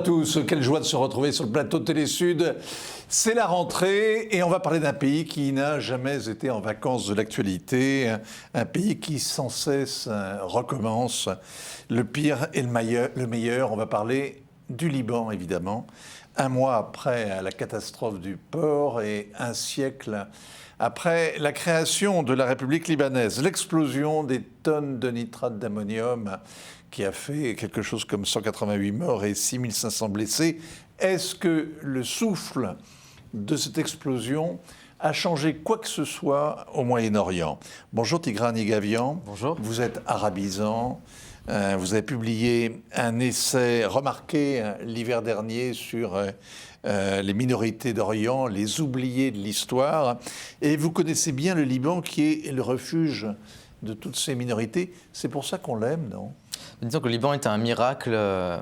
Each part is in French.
tous, quelle joie de se retrouver sur le plateau de Télé-Sud. C'est la rentrée et on va parler d'un pays qui n'a jamais été en vacances de l'actualité, un pays qui sans cesse recommence le pire et le meilleur. On va parler du Liban évidemment, un mois après la catastrophe du port et un siècle après la création de la République libanaise, l'explosion des tonnes de nitrate d'ammonium qui a fait quelque chose comme 188 morts et 6500 blessés. Est-ce que le souffle de cette explosion a changé quoi que ce soit au Moyen-Orient? Bonjour Tigran Yegavian. Bonjour. Vous êtes arabisant. Vous avez publié un essai remarqué l'hiver dernier sur les minorités d'Orient, les oubliés de l'histoire. Et vous connaissez bien le Liban qui est le refuge de toutes ces minorités. C'est pour ça qu'on l'aime, non? Disons que le Liban est un miracle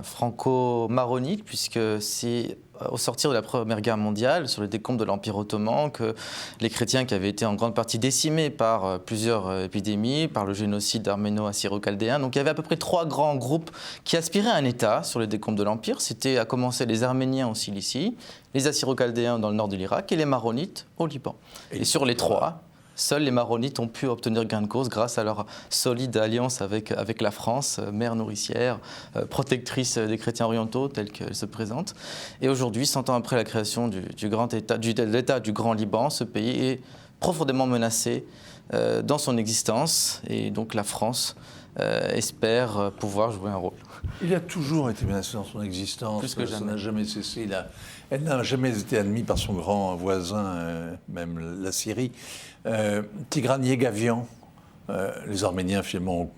franco-maronite, puisque c'est au sortir de la Première Guerre mondiale, sur le décompte de l'Empire ottoman, que les chrétiens qui avaient été en grande partie décimés par plusieurs épidémies, par le génocide arméno-assyro-chaldéen. Donc il y avait à peu près 3 grands groupes qui aspiraient à un État sur le décompte de l'Empire. C'était à commencer les Arméniens en Cilicie, les Assyro-chaldéens dans le nord de l'Irak et les Maronites au Liban. Et sur les 3... seuls les Maronites ont pu obtenir gain de cause grâce à leur solide alliance avec la France, mère nourricière, protectrice des chrétiens orientaux telle qu'elle se présente. Et aujourd'hui, 100 ans après la création de l'État du Grand Liban, ce pays est profondément menacé dans son existence. Et donc la France espère pouvoir jouer un rôle. Il a toujours été menacé dans son existence. Plus que jamais. Ça n'a jamais cessé. Elle n'a jamais été admise par son grand voisin, même la Syrie. Tigran Yegavian, les Arméniens finalement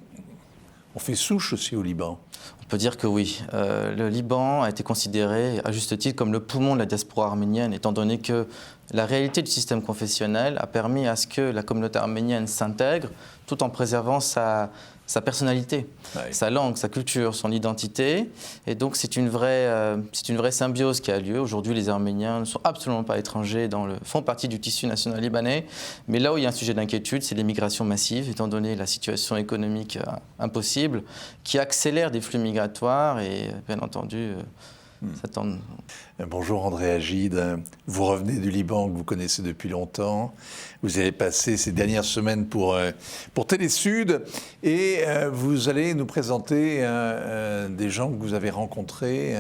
ont fait souche aussi au Liban. On peut dire que oui. Le Liban a été considéré à juste titre comme le poumon de la diaspora arménienne, étant donné que la réalité du système confessionnel a permis à ce que la communauté arménienne s'intègre tout en préservant sa personnalité, sa langue, sa culture, son identité. Et donc c'est une vraie symbiose qui a lieu. Aujourd'hui, les Arméniens ne sont absolument pas étrangers, font partie du tissu national libanais. Mais là où il y a un sujet d'inquiétude, c'est l'immigration massive, étant donné la situation économique impossible, qui accélère des flux migratoires et bien entendu... Bonjour André Agide, vous revenez du Liban que vous connaissez depuis longtemps. Vous avez passé ces dernières semaines pour Télé-Sud et vous allez nous présenter des gens que vous avez rencontrés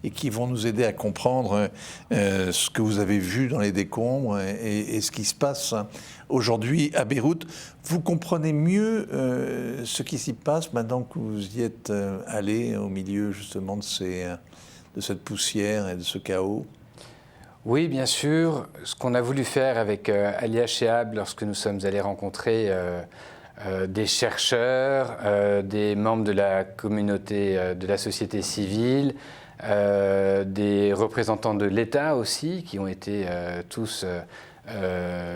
et qui vont nous aider à comprendre ce que vous avez vu dans les décombres et ce qui se passe aujourd'hui à Beyrouth. Vous comprenez mieux ce qui s'y passe maintenant que vous y êtes allé au milieu justement de cette poussière et de ce chaos? Oui, bien sûr. Ce qu'on a voulu faire avec Alia Chehab lorsque nous sommes allés rencontrer des chercheurs, des membres de la communauté, de la société civile, des représentants de l'État aussi, qui ont été tous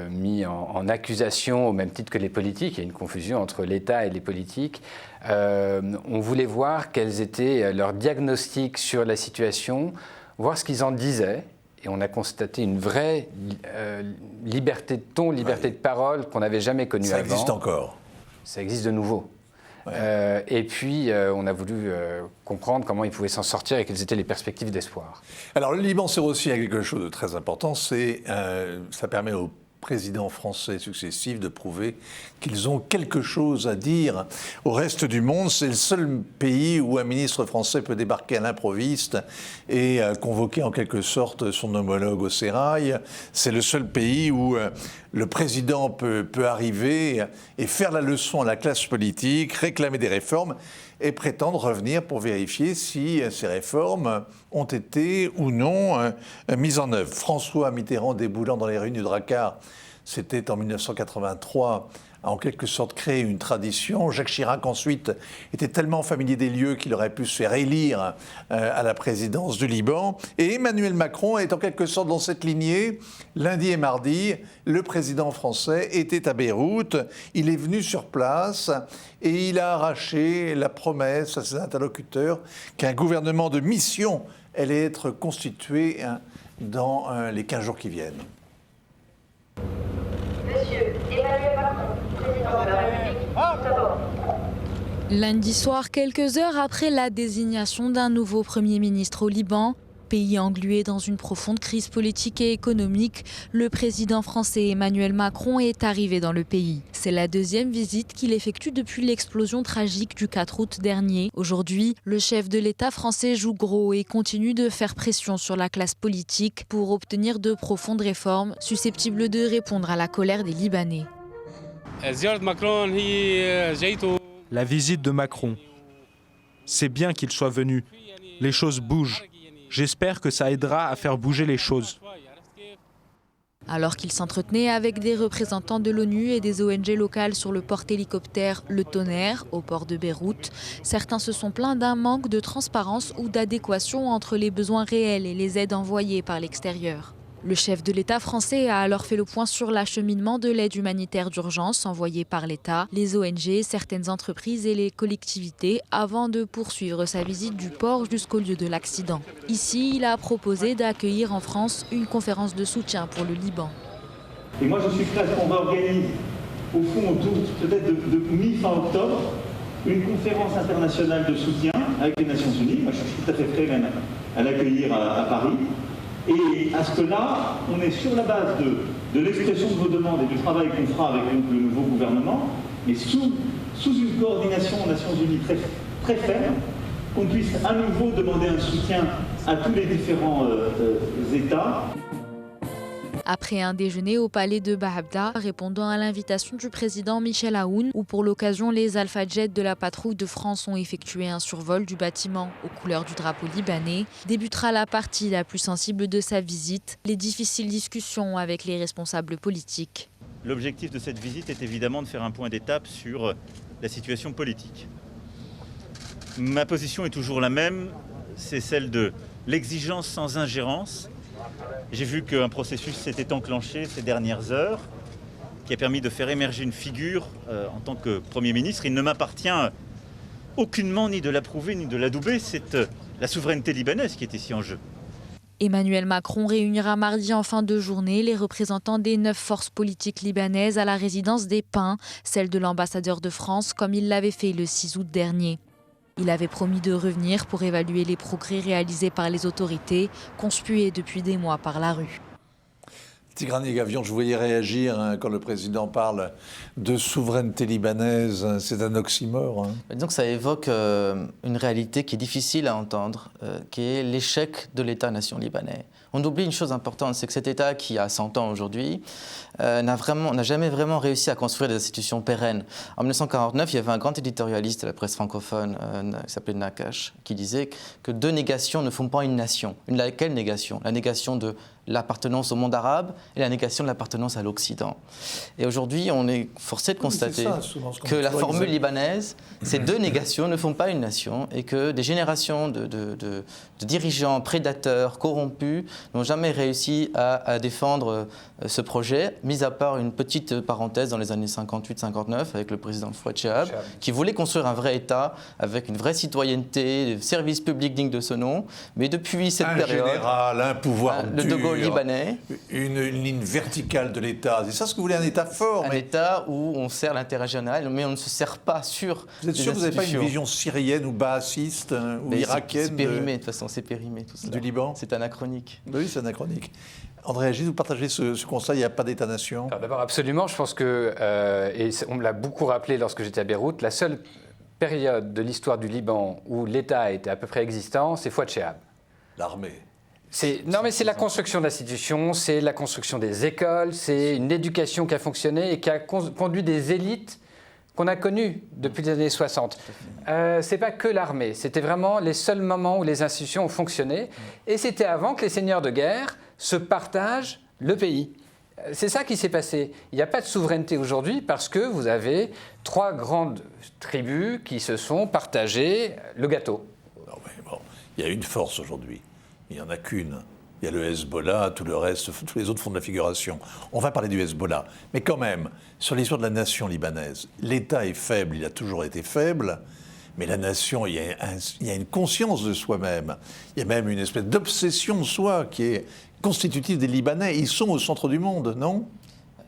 mis en accusation au même titre que les politiques. Il y a une confusion entre l'État et les politiques. On voulait voir quels étaient leurs diagnostics sur la situation, voir ce qu'ils en disaient. Et on a constaté une vraie liberté de ton, liberté de parole qu'on n'avait jamais connue avant. Ça existe encore. Ça existe de nouveau. Et puis, on a voulu comprendre comment ils pouvaient s'en sortir et quelles étaient les perspectives d'espoir. Alors, le Liban sert aussi à quelque chose de très important, ça permet aux présidents français successifs de prouver qu'ils ont quelque chose à dire au reste du monde. C'est le seul pays où un ministre français peut débarquer à l'improviste et convoquer en quelque sorte son homologue au sérail. C'est le seul pays où le président peut arriver et faire la leçon à la classe politique, réclamer des réformes et prétendre revenir pour vérifier si ces réformes ont été ou non mises en œuvre. François Mitterrand déboulant dans les rues du Drakkar, c'était en 1983, a en quelque sorte créé une tradition. Jacques Chirac ensuite était tellement familier des lieux qu'il aurait pu se faire élire à la présidence du Liban. Et Emmanuel Macron est en quelque sorte dans cette lignée. Lundi et mardi, le président français était à Beyrouth. Il est venu sur place et il a arraché la promesse à ses interlocuteurs qu'un gouvernement de mission allait être constitué dans les 15 jours qui viennent. Monsieur Emmanuel Macron, président de la République, tout d'abord. Lundi soir, quelques heures après la désignation d'un nouveau Premier ministre au Liban, pays englué dans une profonde crise politique et économique, le président français Emmanuel Macron est arrivé dans le pays. C'est la deuxième visite qu'il effectue depuis l'explosion tragique du 4 août dernier. Aujourd'hui, le chef de l'État français joue gros et continue de faire pression sur la classe politique pour obtenir de profondes réformes susceptibles de répondre à la colère des Libanais. La visite de Macron. C'est bien qu'il soit venu. Les choses bougent. J'espère que ça aidera à faire bouger les choses. Alors qu'il s'entretenait avec des représentants de l'ONU et des ONG locales sur le porte-hélicoptère Le Tonnerre, au port de Beyrouth, certains se sont plaints d'un manque de transparence ou d'adéquation entre les besoins réels et les aides envoyées par l'extérieur. Le chef de l'État français a alors fait le point sur l'acheminement de l'aide humanitaire d'urgence envoyée par l'État, les ONG, certaines entreprises et les collectivités avant de poursuivre sa visite du port jusqu'au lieu de l'accident. Ici, il a proposé d'accueillir en France une conférence de soutien pour le Liban. Et moi, je suis prêt à ce qu'on organise, au fond, autour peut-être de mi-fin octobre, une conférence internationale de soutien avec les Nations Unies. Moi, je suis tout à fait prêt même à l'accueillir à Paris. Et à ce que là, on est sur la base de l'expression de vos demandes et du travail qu'on fera avec le nouveau gouvernement, mais sous une coordination aux Nations Unies très ferme, qu'on puisse à nouveau demander un soutien à tous les différents États. Après un déjeuner au palais de Bahabda, répondant à l'invitation du président Michel Aoun, où pour l'occasion les Alpha Jets de la patrouille de France ont effectué un survol du bâtiment aux couleurs du drapeau libanais, débutera la partie la plus sensible de sa visite, les difficiles discussions avec les responsables politiques. L'objectif de cette visite est évidemment de faire un point d'étape sur la situation politique. Ma position est toujours la même, c'est celle de l'exigence sans ingérence. J'ai vu qu'un processus s'était enclenché ces dernières heures, qui a permis de faire émerger une figure en tant que Premier ministre. Il ne m'appartient aucunement ni de l'approuver ni de l'adouber, c'est la souveraineté libanaise qui est ici en jeu. Emmanuel Macron réunira mardi en fin de journée les représentants des 9 forces politiques libanaises à la résidence des Pins, celle de l'ambassadeur de France, comme il l'avait fait le 6 août dernier. Il avait promis de revenir pour évaluer les progrès réalisés par les autorités, conspuées depuis des mois par la rue. Tigrani Gavion, je voyais réagir quand le président parle de souveraineté libanaise. C'est un oxymore. Disons que ça évoque une réalité qui est difficile à entendre, qui est l'échec de l'État-nation libanais. On oublie une chose importante, c'est que cet État qui a 100 ans aujourd'hui n'a jamais vraiment réussi à construire des institutions pérennes. En 1949, il y avait un grand éditorialiste de la presse francophone qui s'appelait Nakash, qui disait que 2 négations ne font pas une nation. Quelle négation ? La négation de l'appartenance au monde arabe et la négation de l'appartenance à l'Occident. Et aujourd'hui, on est forcé de constater que la formule libanaise, ces 2 négations ne font pas une nation et que des générations de dirigeants prédateurs, corrompus, n'ont jamais réussi à défendre ce projet, mis à part une petite parenthèse dans les années 58-59 avec le président Fouad Chehab, qui voulait construire un vrai État avec une vraie citoyenneté, des services publics dignes de ce nom. Mais depuis cette période... Un général, un pouvoir le De Gaulle libanais. Une ligne verticale de l'État. C'est ça ce que vous voulez, un État fort. Un État où on sert l'intérêt général, mais on ne se sert pas sur Vous êtes sûr que vous n'avez pas une vision syrienne ou baassiste ou irakienne c'est périmé, de toute façon, c'est périmé tout cela. Du Liban. C'est anachronique. Oui, c'est anachronique. André Agis, vous partagez ce constat, il n'y a pas d'État-nation? D'abord, absolument, je pense que, et on me l'a beaucoup rappelé lorsque j'étais à Beyrouth, la seule période de l'histoire du Liban où l'État était à peu près existant, c'est Fouad Chehab. L'armée. Non, mais c'est la construction d'institutions, c'est la construction des écoles, c'est une éducation qui a fonctionné et qui a conduit des élites qu'on a connues depuis les années 60. C'est pas que l'armée, c'était vraiment les seuls moments où les institutions ont fonctionné. Et c'était avant que les seigneurs de guerre se partagent le pays. C'est ça qui s'est passé. Il n'y a pas de souveraineté aujourd'hui parce que vous avez 3 grandes tribus qui se sont partagées le gâteau. Non, mais bon, il y a une force aujourd'hui. Il n'y en a qu'une. Il y a le Hezbollah, tout le reste, tous les autres font de la figuration. On va parler du Hezbollah. Mais quand même, sur l'histoire de la nation libanaise, l'État est faible, il a toujours été faible, mais la nation, il y a une conscience de soi-même. Il y a même une espèce d'obsession de soi qui est constitutive des Libanais. Ils sont au centre du monde, non ?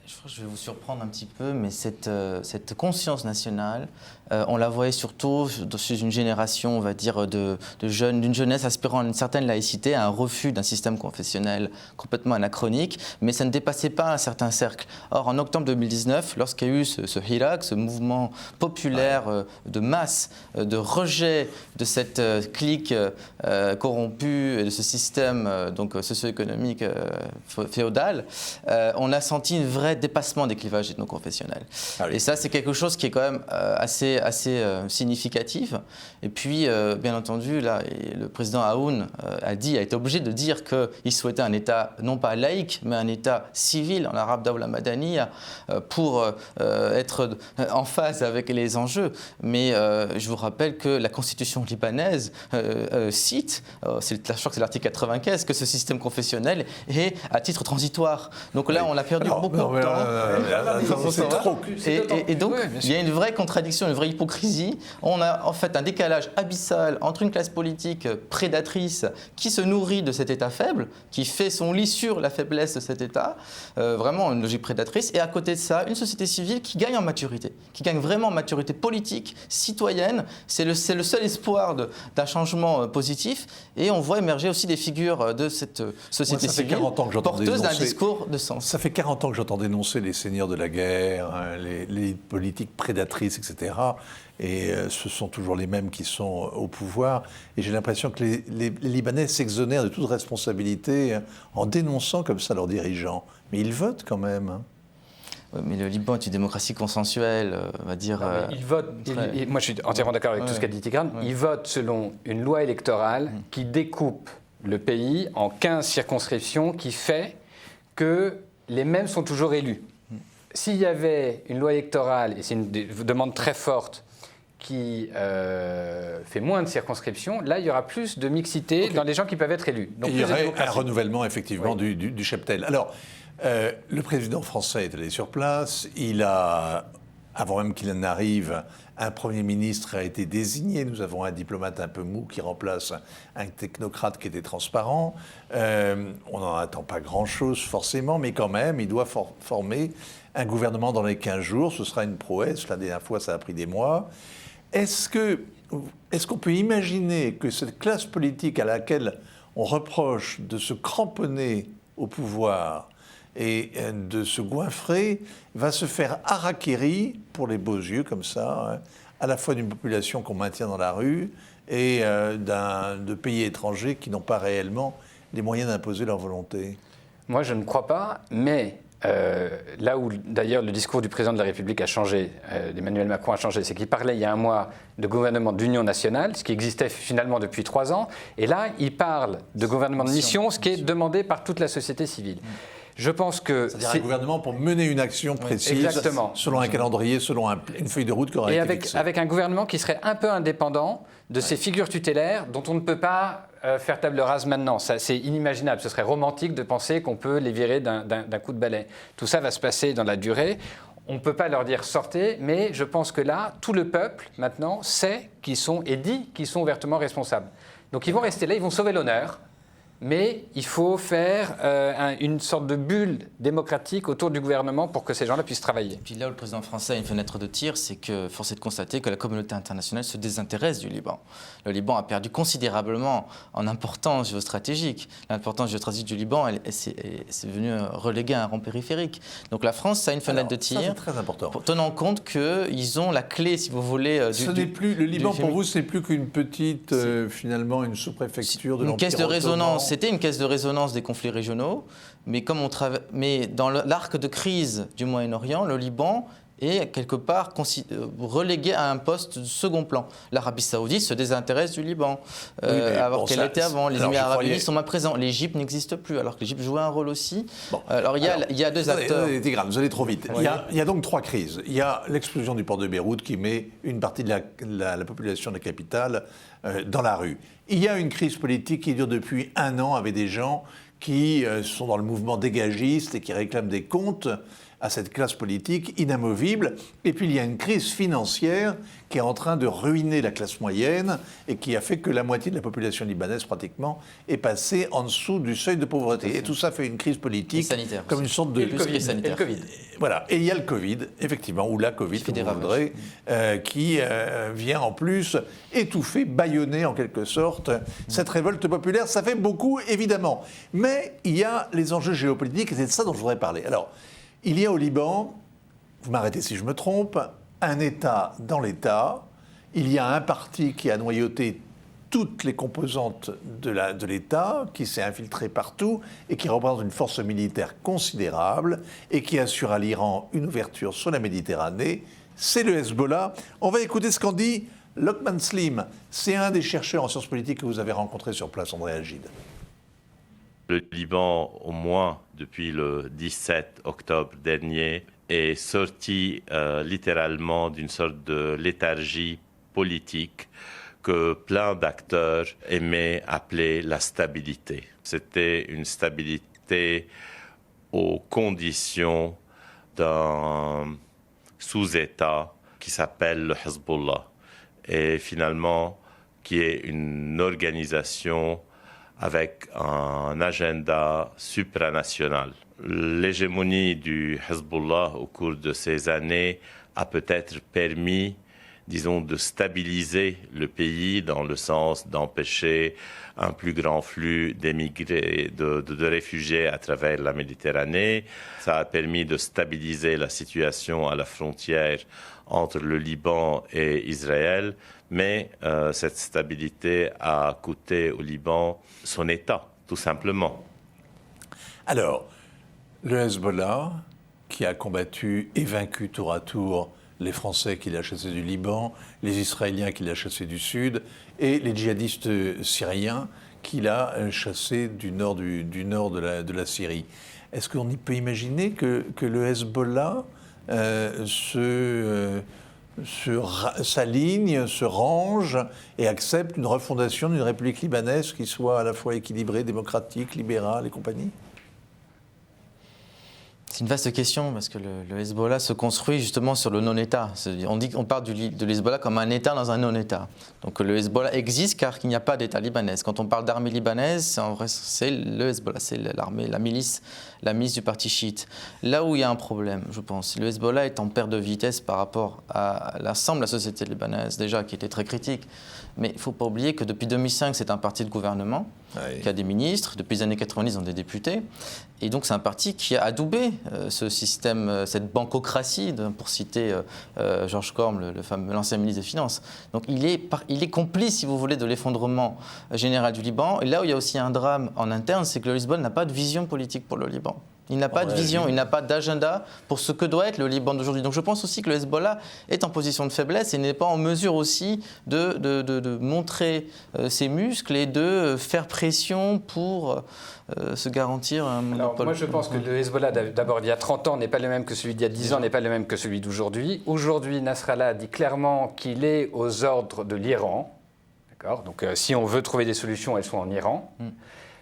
Je crois que je vais vous surprendre un petit peu, mais cette conscience nationale, on la voyait surtout chez une génération, on va dire, de jeunes, d'une jeunesse aspirant à une certaine laïcité, à un refus d'un système confessionnel complètement anachronique, mais ça ne dépassait pas un certain cercle. Or, en octobre 2019, lorsqu'il y a eu ce hirak, ce mouvement populaire de masse, de rejet de cette clique corrompue et de ce système donc socio-économique féodal, on a senti un vrai dépassement des clivages ethno-confessionnels. Et ça, c'est quelque chose qui est quand même assez significatif. Et puis, bien entendu, là, le président Aoun a été obligé de dire qu'il souhaitait un État, non pas laïque, mais un État civil, en arabe Dawla Madaniya, pour être en phase avec les enjeux. Mais je vous rappelle que la constitution libanaise cite, je crois que c'est l'article 95, que ce système confessionnel est à titre transitoire. Donc là, on a perdu beaucoup de temps. Et donc, il y a une vraie contradiction, une vraie hypocrisie. On a en fait un décalage abyssal entre une classe politique prédatrice qui se nourrit de cet État faible, qui fait son lit sur la faiblesse de cet État, vraiment une logique prédatrice, et à côté de ça, une société civile qui gagne en maturité, qui gagne vraiment en maturité politique, citoyenne. C'est le seul espoir d'un changement positif, et on voit émerger aussi des figures de cette société civile porteuse d'un discours de sens. Ça fait 40 ans que j'entends dénoncer les seigneurs de la guerre, les politiques prédatrices, etc. Et ce sont toujours les mêmes qui sont au pouvoir. Et j'ai l'impression que les Libanais s'exonèrent de toute responsabilité en dénonçant comme ça leurs dirigeants. Mais ils votent quand même. Oui, mais le Liban est une démocratie consensuelle, on va dire. Ils votent. Moi, je suis entièrement d'accord avec tout ce qu'a dit Tigran. Ils votent selon une loi électorale qui découpe le pays en 15 circonscriptions, qui fait que les mêmes sont toujours élus. S'il y avait une loi électorale, et c'est une demande très forte, qui fait moins de circonscriptions, là, il y aura plus de mixité dans les gens qui peuvent être élus. Donc, il y aurait un renouvellement, effectivement, du cheptel. Alors, le président français est allé sur place. Il a, avant même qu'il n'arrive, un Premier ministre a été désigné. Nous avons un diplomate un peu mou qui remplace un technocrate qui était transparent. On n'en attend pas grand-chose, forcément, mais quand même, il doit former un gouvernement dans les 15 jours. Ce sera une prouesse. La dernière fois, ça a pris des mois. Est-ce qu'on peut imaginer que cette classe politique à laquelle on reproche de se cramponner au pouvoir et de se goinfrer va se faire harakiri, pour les beaux yeux comme ça, à la fois d'une population qu'on maintient dans la rue et de pays étrangers qui n'ont pas réellement les moyens d'imposer leur volonté? Moi, je ne crois pas, mais là où d'ailleurs le discours du président de la République a changé, d'Emmanuel Macron a changé, c'est qu'il parlait il y a un mois de gouvernement d'union nationale, ce qui existait finalement depuis 3 ans, et là il parle de gouvernement de mission, ce qui est demandé par toute la société civile. Je pense que c'est-à-dire un gouvernement pour mener une action précise, exactement, selon un calendrier, selon une feuille de route qui aurait été fixée. Avec un gouvernement qui serait un peu indépendant de ces figures tutélaires dont on ne peut pas faire table rase maintenant. Ça, c'est inimaginable. Ce serait romantique de penser qu'on peut les virer d'un coup de balai. Tout ça va se passer dans la durée. On ne peut pas leur dire sortez, mais je pense que là, tout le peuple, maintenant, sait qu'ils sont, et dit qu'ils sont ouvertement responsables. Donc ils vont rester là, ils vont sauver l'honneur. Mais il faut faire une sorte de bulle démocratique autour du gouvernement pour que ces gens-là puissent travailler. Et puis là où le président français a une fenêtre de tir, c'est que force est de constater que la communauté internationale se désintéresse du Liban. Le Liban a perdu considérablement en importance géostratégique. L'importance géostratégique du Liban, c'est venu reléguer à un rang périphérique. Donc la France a une fenêtre de tir. Ça, c'est très important. Tenant compte qu'ils ont la clé, si vous voulez, le Liban, pour vous, c'est plus qu'une petite, finalement, une sous-préfecture de l'Empire ottoman. Une caisse de résonance. C'était une caisse de résonance des conflits régionaux, mais dans l'arc de crise du Moyen-Orient, le Liban est quelque part relégué à un poste de second plan. L'Arabie Saoudite se désintéresse du Liban, alors qu'elle était avant. Les Émirats arabes unis sont moins présents. L'Égypte n'existe plus, alors que l'Égypte jouait un rôle aussi. Bon. Alors il y a deux acteurs. Vous allez trop vite. Oui. Il y a donc 3 crises. Il y a l'explosion du port de Beyrouth qui met une partie de la population de la capitale dans la rue. Il y a une crise politique qui dure depuis 1 an avec des gens qui sont dans le mouvement dégagiste et qui réclament des comptes à cette classe politique inamovible. Et puis il y a une crise financière qui est en train de ruiner la classe moyenne et qui a fait que la moitié de la population libanaise pratiquement est passée en dessous du seuil de pauvreté. Et tout ça fait une crise politique sanitaire comme une sorte de... Et le Covid. Voilà, et il y a le Covid, effectivement, ou la Covid, comme vous voudrez, qui vient en plus étouffer, bâillonner en quelque sorte cette révolte populaire. Ça fait beaucoup, évidemment. Mais il y a les enjeux géopolitiques, et c'est de ça dont je voudrais parler. Alors, il y a au Liban, vous m'arrêtez si je me trompe, un État dans l'État. Il y a un parti qui a noyauté toutes les composantes de l'État, qui s'est infiltré partout et qui représente une force militaire considérable et qui assure à l'Iran une ouverture sur la Méditerranée. C'est le Hezbollah. On va écouter ce qu'en dit Lokman Slim. C'est un des chercheurs en sciences politiques que vous avez rencontré sur place, André Agide. Le Liban, au moins depuis le 17 octobre dernier, est sorti littéralement d'une sorte de léthargie politique que plein d'acteurs aimaient appeler la stabilité. C'était une stabilité aux conditions d'un sous-État qui s'appelle le Hezbollah et finalement qui est une organisation avec un agenda supranational. L'hégémonie du Hezbollah au cours de ces années a peut-être permis, disons, de stabiliser le pays dans le sens d'empêcher un plus grand flux d'émigrés, de réfugiés à travers la Méditerranée. Ça a permis de stabiliser la situation à la frontière entre le Liban et Israël, mais cette stabilité a coûté au Liban son État, tout simplement. Alors, le Hezbollah, qui a combattu et vaincu tour à tour les Français qui l'a chassé du Liban, les Israéliens qui l'a chassé du Sud, et les djihadistes syriens qui l'a chassé du nord de la Syrie. Est-ce qu'on peut imaginer que le Hezbollah s'aligne, se range et accepte une refondation d'une république libanaise qui soit à la fois équilibrée, démocratique, libérale et compagnie ? C'est une vaste question parce que le Hezbollah se construit justement sur le non-État. On parle de l'Hezbollah comme un État dans un non-État. Donc le Hezbollah existe car il n'y a pas d'État libanais. Quand on parle d'armée libanaise, en vrai, c'est le Hezbollah, c'est l'armée, la milice du parti chiite. Là où il y a un problème, je pense, le Hezbollah est en perte de vitesse par rapport à l'ensemble de la société libanaise, déjà qui était très critique. Mais il ne faut pas oublier que depuis 2005, c'est un parti de gouvernement qui a des ministres. Depuis les années 90, ils ont des députés. Et donc, c'est un parti qui a adoubé ce système, cette bancocratie, pour citer Georges Corm, l'ancien ministre des Finances. Donc, il est complice, si vous voulez, de l'effondrement général du Liban. Et là où il y a aussi un drame en interne, c'est que le Hezbollah n'a pas de vision politique pour le Liban. Il n'a pas de vision, il n'a pas d'agenda pour ce que doit être le Liban d'aujourd'hui. Donc je pense aussi que le Hezbollah est en position de faiblesse et n'est pas en mesure aussi de montrer ses muscles et de faire pression pour se garantir un monopole. Alors, moi je pense que le Hezbollah, d'abord il y a 30 ans, n'est pas le même que celui d'il y a 10 ans, n'est pas le même que celui d'aujourd'hui. Aujourd'hui, Nasrallah dit clairement qu'il est aux ordres de l'Iran. D'accord ? Donc si on veut trouver des solutions, elles sont en Iran.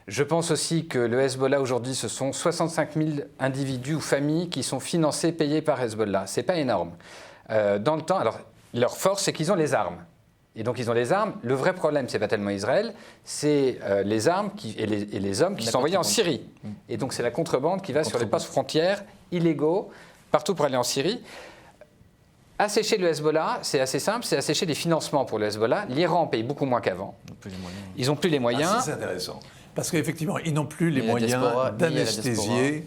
Je pense aussi que le Hezbollah aujourd'hui, ce sont 65 000 individus ou familles qui sont financés, payés par Hezbollah. Ce n'est pas énorme. Dans le temps, alors, leur force, c'est qu'ils ont les armes. Et donc, ils ont les armes. Le vrai problème, ce n'est pas tellement Israël, c'est les armes et les hommes qui sont envoyés en Syrie. Et donc, c'est la contrebande qui va sur les postes frontières illégaux, partout pour aller en Syrie. Assécher le Hezbollah, c'est assez simple, c'est assécher les financements pour le Hezbollah. L'Iran paye beaucoup moins qu'avant. Ils n'ont plus les moyens. Ah, c'est intéressant. Parce qu'effectivement, ils n'ont plus les moyens d'anesthésier.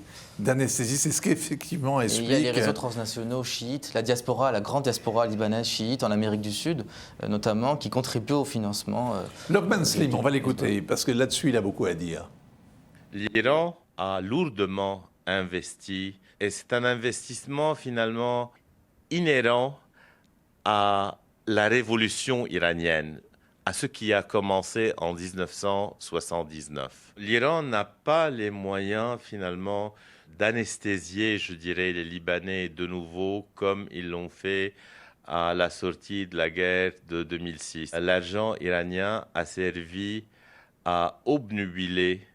C'est ce qu'effectivement explique. Et il y a les réseaux transnationaux chiites, la diaspora, la grande diaspora libanaise chiite en Amérique du Sud, notamment, qui contribue au financement. Lokman Slim, on va l'écouter, parce que là-dessus, il a beaucoup à dire. L'Iran a lourdement investi, et c'est un investissement finalement inhérent à la révolution iranienne, à ce qui a commencé en 1979. L'Iran n'a pas les moyens finalement d'anesthésier, je dirais, les Libanais de nouveau comme ils l'ont fait à la sortie de la guerre de 2006. L'argent iranien a servi à obnubiler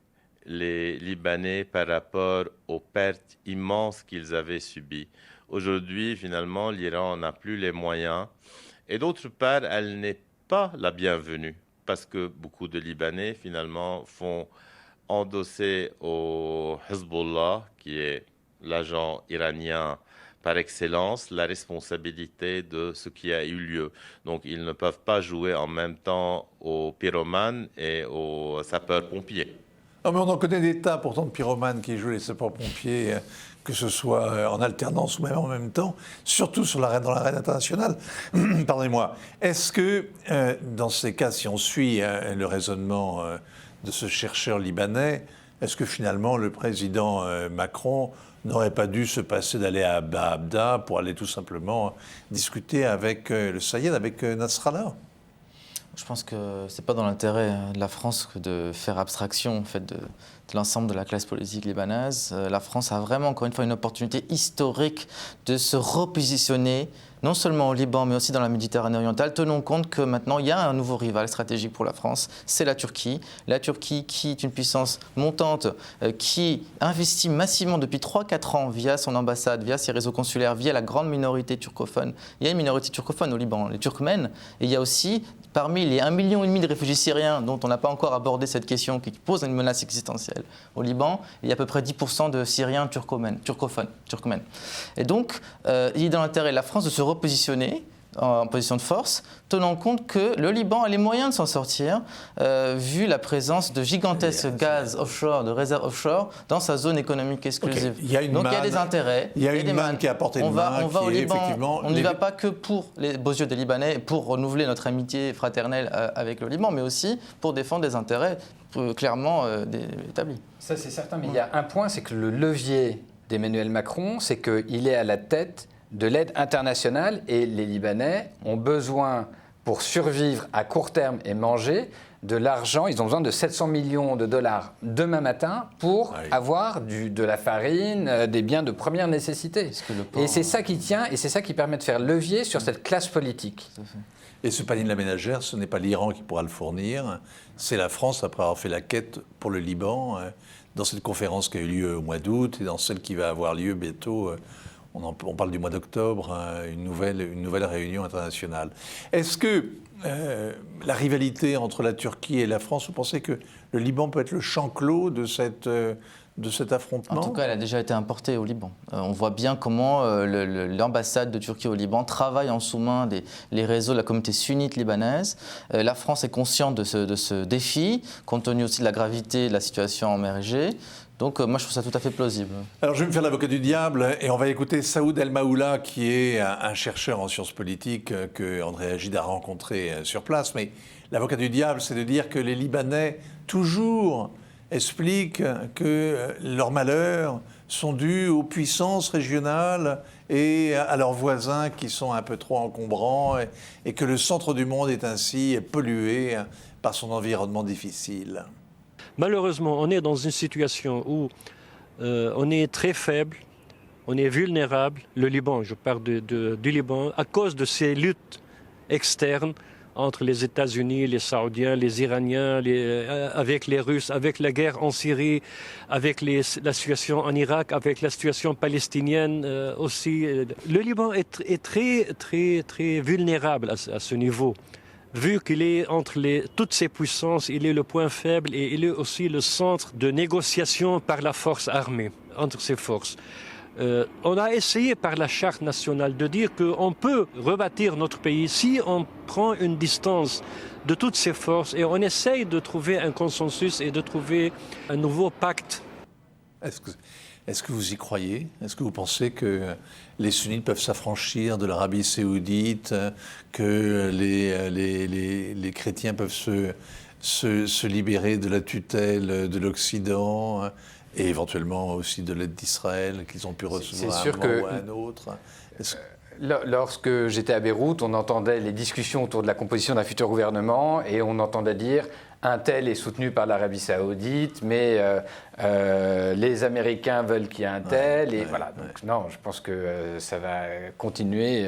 les Libanais par rapport aux pertes immenses qu'ils avaient subies. Aujourd'hui, finalement, l'Iran n'a plus les moyens. Et d'autre part, elle n'est pas la bienvenue, parce que beaucoup de Libanais, finalement, font endosser au Hezbollah, qui est l'agent iranien par excellence, la responsabilité de ce qui a eu lieu. Donc, ils ne peuvent pas jouer en même temps aux pyromanes et aux sapeurs-pompiers. Non, mais on en connaît des tas, pourtant, de pyromanes qui jouent les sapeurs-pompiers, que ce soit en alternance ou même en même temps, surtout dans l'arène internationale. Pardonnez-moi. Est-ce que, dans ces cas, si on suit le raisonnement de ce chercheur libanais, est-ce que finalement le président Macron n'aurait pas dû se passer d'aller à Abda pour aller tout simplement discuter avec le Sayed, avec Nasrallah? Je pense que c'est pas dans l'intérêt de la France que de faire abstraction en fait, de l'ensemble de la classe politique libanaise. La France a vraiment, encore une fois, une opportunité historique de se repositionner, non seulement au Liban, mais aussi dans la Méditerranée orientale. Tenons compte que maintenant, il y a un nouveau rival stratégique pour la France, c'est la Turquie. La Turquie, qui est une puissance montante, qui investit massivement depuis 3-4 ans via son ambassade, via ses réseaux consulaires, via la grande minorité turcophone. Il y a une minorité turcophone au Liban, les Turkmènes, et il y a aussi, parmi les 1,5 million de réfugiés syriens, dont on n'a pas encore abordé cette question, qui pose une menace existentielle au Liban, il y a à peu près 10% de Syriens turkmènes. Et donc, il est dans l'intérêt de la France de se repositionner en position de force, tenant compte que le Liban a les moyens de s'en sortir, vu la présence de gigantesques gaz offshore, de réserves offshore, dans sa zone économique exclusive. Okay. Il y a donc il y a des intérêts. Il y a une manne qui est à portée de main. On va au Liban, on n'y va pas que pour les beaux yeux des Libanais, pour renouveler notre amitié fraternelle avec le Liban, mais aussi pour défendre des intérêts clairement établis. Ça c'est certain, mais il y a un point, c'est que le levier d'Emmanuel Macron, c'est qu'il est à la tête de l'aide internationale et les Libanais ont besoin, pour survivre à court terme et manger, de l'argent. Ils ont besoin de 700 millions de dollars demain matin pour avoir de la farine, des biens de première nécessité. Et c'est ça qui tient et c'est ça qui permet de faire levier sur cette classe politique. Et ce panier de la ménagère, ce n'est pas l'Iran qui pourra le fournir, c'est la France, après avoir fait la quête pour le Liban, dans cette conférence qui a eu lieu au mois d'août et dans celle qui va avoir lieu bientôt. On parle du mois d'octobre, une nouvelle réunion internationale. Est-ce que la rivalité entre la Turquie et la France, vous pensez que le Liban peut être le champ clos de cet affrontement? En tout cas, elle a déjà été importée au Liban. On voit bien comment l'ambassade de Turquie au Liban travaille en sous-main les réseaux de la communauté sunnite libanaise. La France est consciente de ce défi, compte tenu aussi de la gravité de la situation en mer Égée. Donc moi, je trouve ça tout à fait plausible. Alors, je vais me faire l'avocat du diable et on va écouter Saoud El Maoula, qui est un chercheur en sciences politiques que André Agide a rencontré sur place. Mais l'avocat du diable, c'est de dire que les Libanais, toujours, expliquent que leurs malheurs sont dus aux puissances régionales et à leurs voisins qui sont un peu trop encombrants et que le centre du monde est ainsi pollué par son environnement difficile. Malheureusement, on est dans une situation où on est très faible, on est vulnérable. Le Liban, je parle du Liban, à cause de ces luttes externes entre les États-Unis, les Saoudiens, les Iraniens, avec les Russes, avec la guerre en Syrie, avec la situation en Irak, avec la situation palestinienne aussi. Le Liban est très, très, très vulnérable à ce niveau. Vu qu'il est entre toutes ces puissances, il est le point faible et il est aussi le centre de négociation par la force armée, entre ces forces. On a essayé par la charte nationale de dire qu'on peut rebâtir notre pays si on prend une distance de toutes ces forces et on essaye de trouver un consensus et de trouver un nouveau pacte. Est-ce que vous y croyez? Est-ce que vous pensez que les sunnites peuvent s'affranchir de l'Arabie saoudite, que les chrétiens peuvent se libérer de la tutelle de l'Occident et éventuellement aussi de l'aide d'Israël qu'ils ont pu recevoir à un moment ou à un autre? Lorsque j'étais à Beyrouth, on entendait les discussions autour de la composition d'un futur gouvernement et on entendait dire un tel est soutenu par l'Arabie saoudite, mais les Américains veulent qu'il y ait un tel. Voilà. Donc, non, je pense que ça va continuer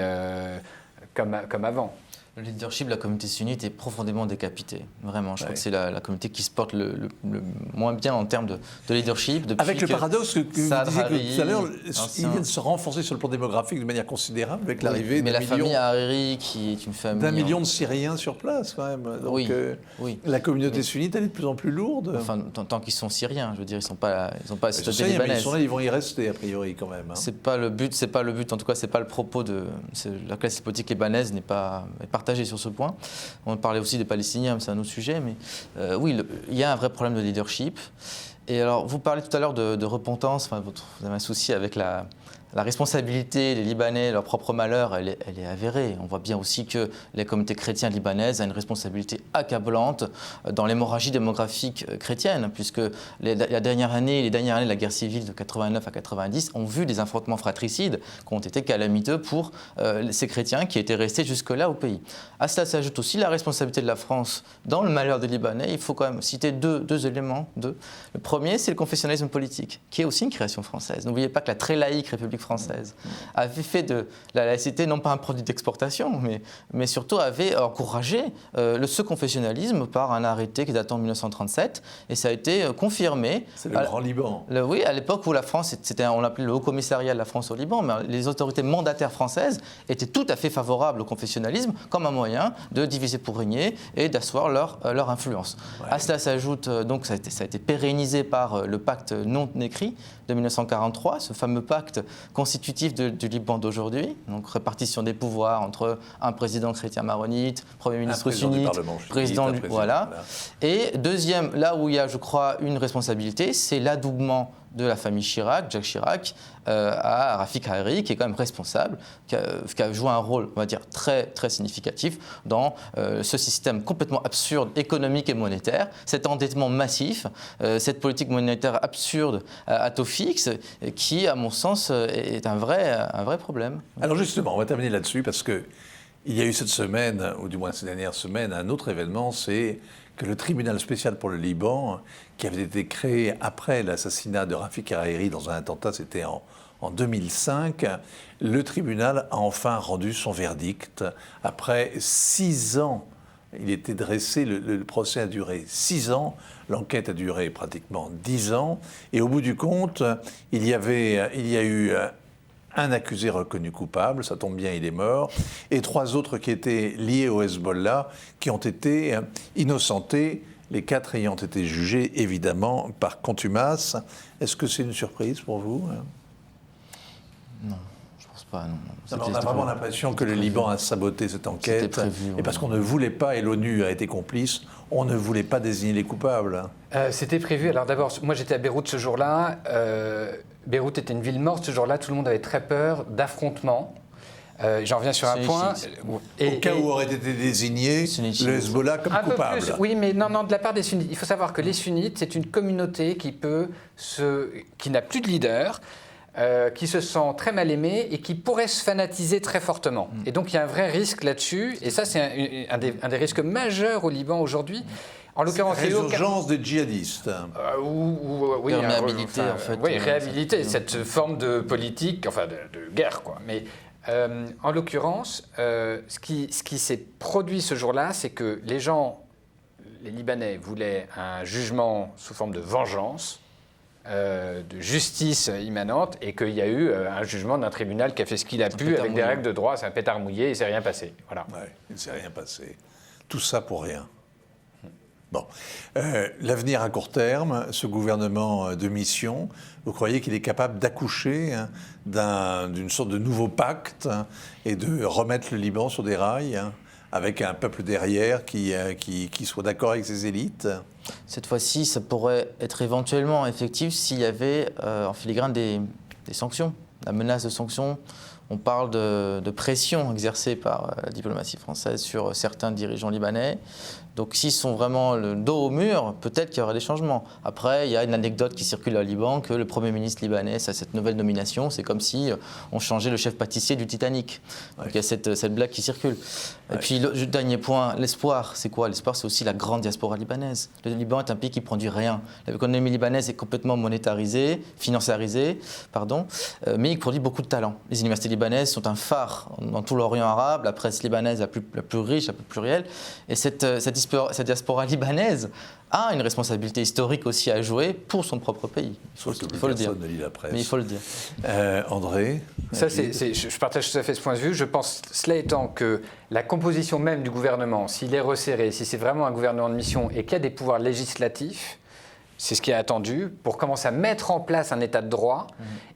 comme avant. Le leadership de la communauté sunnite est profondément décapité, vraiment. Je crois que c'est la communauté qui se porte le moins bien en termes de leadership. Avec le paradoxe que vous disiez tout à l'heure, ils viennent se renforcer sur le plan démographique de manière considérable avec l'arrivée mais la famille Hariri, qui est une famille... d'un million de Syriens sur place, quand même. Donc, la communauté sunnite, elle est de plus en plus lourde. Enfin, tant qu'ils sont Syriens, je veux dire, ils n'ont pas la citoyenneté libanaise. Mais ils sont là, ils vont y rester, a priori, quand même. Hein. C'est pas le but, en tout cas, c'est pas le propos de... La classe politique libanaise n'est pas partagée sur ce point. On parlait aussi des Palestiniens, mais c'est un autre sujet. Mais il y a un vrai problème de leadership. Et alors, vous parlez tout à l'heure de repentance. Enfin, vous avez un souci avec la responsabilité des Libanais, leur propre malheur, elle est avérée. On voit bien aussi que les communautés chrétiennes libanaises ont une responsabilité accablante dans l'hémorragie démographique chrétienne, puisque les dernières années de la guerre civile de 89 à 90 ont vu des affrontements fratricides qui ont été calamiteux pour ces chrétiens qui étaient restés jusque-là au pays. À cela s'ajoute aussi la responsabilité de la France dans le malheur des Libanais. Il faut quand même citer deux éléments. Le premier, c'est le confessionnalisme politique, qui est aussi une création française. N'oubliez pas que la très laïque République française avait fait de la laïcité non pas un produit d'exportation, mais surtout avait encouragé ce confessionnalisme par un arrêté qui date en 1937, et ça a été confirmé. C'est le Grand Liban. Oui, à l'époque où la France, on l'appelait le Haut Commissariat de la France au Liban, mais les autorités mandataires françaises étaient tout à fait favorables au confessionnalisme comme un moyen de diviser pour régner et d'asseoir leur influence. Ouais. À cela s'ajoute, donc ça a été pérennisé par le pacte non écrit de 1943, ce fameux pacte constitutif du Liban d'aujourd'hui, donc répartition des pouvoirs entre un président chrétien maronite, premier ministre sunnite, président du voilà. Et deuxième, là où il y a, je crois, une responsabilité, c'est l'adoubement de la famille Chirac, Jacques Chirac, à Rafik Hariri, qui est quand même responsable, qui a joué un rôle, on va dire, très, très significatif dans ce système complètement absurde, économique et monétaire, cet endettement massif, cette politique monétaire absurde à taux fixe, qui, à mon sens, est un vrai problème. Alors justement, on va terminer là-dessus, parce qu'il y a eu cette semaine, ou du moins ces dernières semaines, un autre événement, c'est que le tribunal spécial pour le Liban, qui avait été créé après l'assassinat de Rafik Hariri dans un attentat, c'était en 2005, le tribunal a enfin rendu son verdict. Après 6 ans, il était dressé, le procès a duré 6 ans, l'enquête a duré pratiquement 10 ans, et au bout du compte, il y a eu un accusé reconnu coupable, ça tombe bien, il est mort, et 3 autres qui étaient liés au Hezbollah, qui ont été innocentés, les 4 ayant été jugés, évidemment, par contumace. Est-ce que c'est une surprise pour vous ? Non, je ne pense pas, non. On a vraiment l'impression que le Liban a saboté cette enquête, prévu, et parce qu'on ne voulait pas, et l'ONU a été complice, on ne voulait pas désigner les coupables. C'était prévu. Alors d'abord, moi j'étais à Beyrouth ce jour-là. Beyrouth était une ville morte ce jour-là. Tout le monde avait très peur d'affrontements. J'en reviens sur un point. Au cas où aurait été désigné le Hezbollah comme coupable. Plus, oui, mais non, de la part des sunnites. Il faut savoir que les sunnites, c'est une communauté qui n'a plus de leader, qui se sent très mal aimée et qui pourrait se fanatiser très fortement. Et donc il y a un vrai risque là-dessus. Et ça, c'est un des risques majeurs au Liban aujourd'hui. En l'occurrence, résurgence des djihadistes. Oui, réhabiliter, en fait. Oui, réhabiliter cette forme de politique, enfin de guerre, quoi. Mais en l'occurrence, ce qui s'est produit ce jour-là, c'est que les Libanais voulaient un jugement sous forme de vengeance, de justice immanente, et qu'il y a eu un jugement d'un tribunal qui a fait ce qu'il a pu avec des règles de droit. C'est un pétard mouillé, il ne s'est rien passé. Voilà. Ouais, il ne s'est rien passé. Tout ça pour rien. Bon. L'avenir à court terme, ce gouvernement de mission, vous croyez qu'il est capable d'accoucher d'une sorte de nouveau pacte et de remettre le Liban sur des rails avec un peuple derrière qui soit d'accord avec ses élites? Cette fois-ci, ça pourrait être éventuellement effectif s'il y avait en filigrane des sanctions, la menace de sanctions. On parle de pression exercée par la diplomatie française sur certains dirigeants libanais. Donc s'ils sont vraiment le dos au mur, peut-être qu'il y aura des changements. Après, il y a une anecdote qui circule au Liban que le Premier ministre libanais a cette nouvelle nomination. C'est comme si on changeait le chef pâtissier du Titanic. Donc il y a cette blague qui circule. Et puis le dernier point, l'espoir. C'est quoi? L'espoir, c'est aussi la grande diaspora libanaise. Le Liban est un pays qui produit rien. L'économie libanaise est complètement monétarisée, financiarisée, pardon. Mais mais il produit beaucoup de talents. Les universités libanaises sont un phare dans tout l'Orient arabe, la presse libanaise la plus riche, la plus plurielle. Et cette diaspora libanaise a une responsabilité historique aussi à jouer pour son propre pays. Il faut le dire. Ne lit la presse. Mais il faut le dire. André, je partage tout à fait ce point de vue. Je pense, cela étant, que la composition même du gouvernement, s'il est resserré, si c'est vraiment un gouvernement de mission et qu'il y a des pouvoirs législatifs, c'est ce qui est attendu pour commencer à mettre en place un état de droit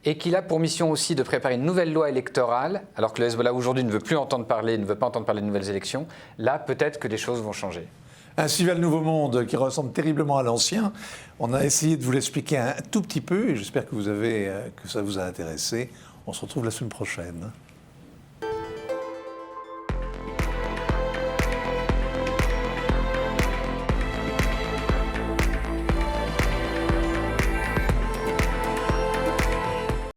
et qu'il a pour mission aussi de préparer une nouvelle loi électorale, alors que le Hezbollah aujourd'hui ne veut pas entendre parler de nouvelles élections. Là, peut-être que les choses vont changer. Ainsi va le nouveau monde qui ressemble terriblement à l'ancien. On a essayé de vous l'expliquer un tout petit peu et j'espère que ça vous a intéressé. On se retrouve la semaine prochaine.